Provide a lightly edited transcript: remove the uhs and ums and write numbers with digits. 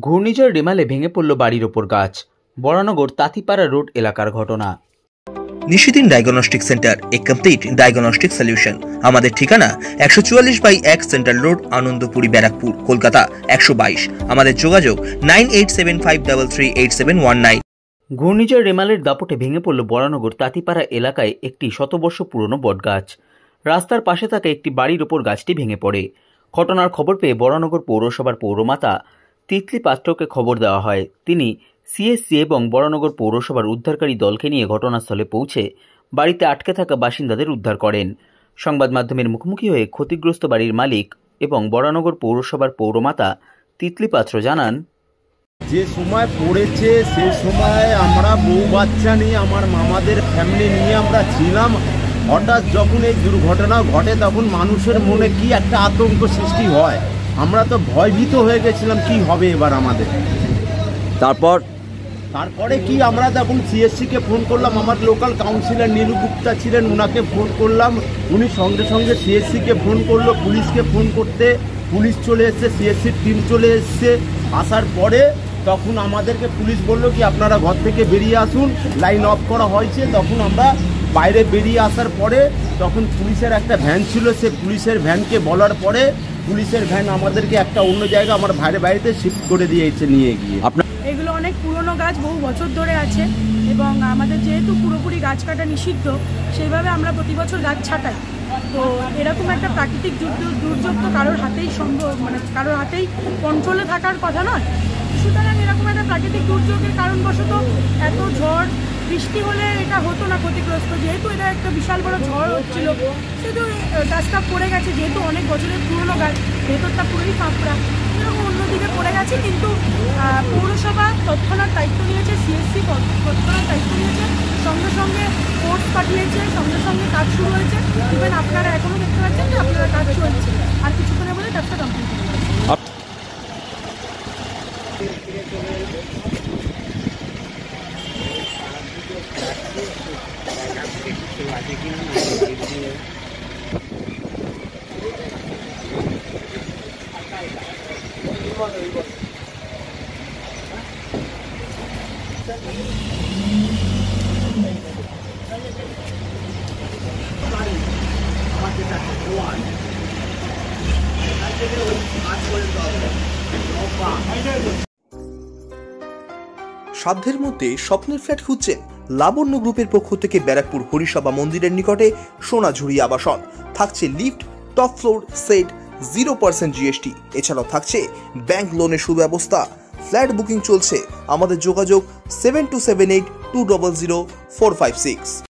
ঘূর্ণিঝড় রেমালে ভেঙে পড়ল বাড়ির ওপর গাছ। বরানগর তাঁতিপাড়া রোড এলাকার ঘটনা। নিশিদিন ডায়াগনস্টিক সেন্টার, এ কমপ্লিট ডায়াগনস্টিক সলিউশন। আমাদের ঠিকানা 144/1 সেন্ট্রাল রোড, আনন্দপুরি, ব্যারাকপুর, কলকাতা 122। আমাদের যোগাযোগ 9875338719। ঘূর্ণিঝড় রেমালের দাপটে ভেঙে পড়ল বরানগর তাঁতিপাড়া এলাকায় একটি শতবর্ষ পুরনো বটগাছ। রাস্তার পাশে থাকা একটি বাড়ির ওপর গাছটি ভেঙে পড়ে। ঘটনার খবর পেয়ে বরানগর পৌরসভার পৌরমাতা তিতলি পাত্রকে খবর দেওয়া হয়। তিনি সিএসসি এবং বরানগর পৌরসভার উদ্ধারকারী দলকে নিয়ে ঘটনাস্থলে পৌঁছে বাড়িতে আটকে থাকা বাসিন্দাদের উদ্ধার করেন। সংবাদ মাধ্যমের মুখোমুখি হয়ে ক্ষতিগ্রস্ত বাড়ির মালিক এবং বরানগর পৌরসভার পৌরমাতা তিতলি পাত্র জানান, যে সময় পড়েছে সে সময় আমরা বউ বাচ্চা নিয়ে আমার মামাদের ফ্যামিলি নিয়ে আমরা ছিলাম। হঠাৎ যখন এই দুর্ঘটনা ঘটে তখন মানুষের মনে কি একটা আতঙ্ক সৃষ্টি হয়। আমরা তো ভয়ভীত হয়ে গেছিলাম কি হবে এবার আমাদের। তারপরে কি আমরা তখন সিএসসিকে ফোন করলাম, আমার লোকাল কাউন্সিলর নীলু গুপ্তা ছিলেন, ওনাকে ফোন করলাম। উনি সঙ্গে সঙ্গে সিএসসিকে ফোন করলো, পুলিশকে ফোন করতে পুলিশ চলে এসছে, সিএসসির টিম চলে এসছে। আসার পরে তখন আমাদেরকে পুলিশ বললো কি আপনারা ঘর থেকে বেরিয়ে আসুন, লাইন অফ করা হয়েছে। তখন আমরা বাইরে বেরিয়ে আসার পরে তখন পুলিশের একটা ভ্যান ছিল, সে পুলিশের ভ্যানকে বলার পরে পুলিশের ভ্যান আমাদেরকে একটা অন্য জায়গা আমার ভাইয়ের বাড়িতে শিফট করে দিয়েছে নিয়ে গিয়ে। এগুলো অনেক পুরনো গাছ, বহু বছর ধরে আছে এবং আমাদের যেহেতু পুরোপুরি গাছ কাটা নিষিদ্ধ, সেইভাবে আমরা প্রতি বছর গাছ ছাঁটাই। তো এরকম একটা প্রাকৃতিক দুর্যোগ তো কারোর হাতেই সম্ভব, কারোর হাতেই কন্ট্রোলে থাকার কথা নয়। সুতরাং এরকম একটা প্রাকৃতিক দুর্যোগের কারণবশত এত ঝড় বৃষ্টি হলে এটা হতো না ক্ষতিগ্রস্ত। যেহেতু এটা একটা বিশাল বড় ঝড় হচ্ছিল, সেহেতু গাছটা পড়ে গেছে। যেহেতু অনেক বছরের পুরনো গাছ, ভেতরটা পুরোই ফাঁপড়া, এরকম অন্যদিকে পড়ে গেছে। কিন্তু পৌরসভা তৎক্ষণাৎ দায়িত্ব নিয়েছে, সিএসসি তৎক্ষণাৎ দায়িত্ব নিয়েছে, সঙ্গে সঙ্গে ফোর্স পাঠিয়েছে, সঙ্গে সঙ্গে কাজ শুরু হয়েছে। ইভেন আপনারা এখনও দেখতে পাচ্ছেন যে আপনারা কাজ চলছে, আর কিছুক্ষণের মধ্যে কাজটা কমপ্লিট হয়ে যাবে। সাধ্যের মধ্যে স্বপ্নের ফ্ল্যাট খুঁজছেন? লাবণ্য গ্রুপের পক্ষ থেকে ব্যারাকপুর হরিসভা মন্দিরের নিকটে সোনাঝুরি আবাসন। থাকছে lift, top floor, set, 0% GST। এছাড়াও থাকছে ব্যাংক লোনের সুব্যবস্থা। ফ্ল্যাট বুকিং চলছে। আমাদের যোগাযোগ 7278200456।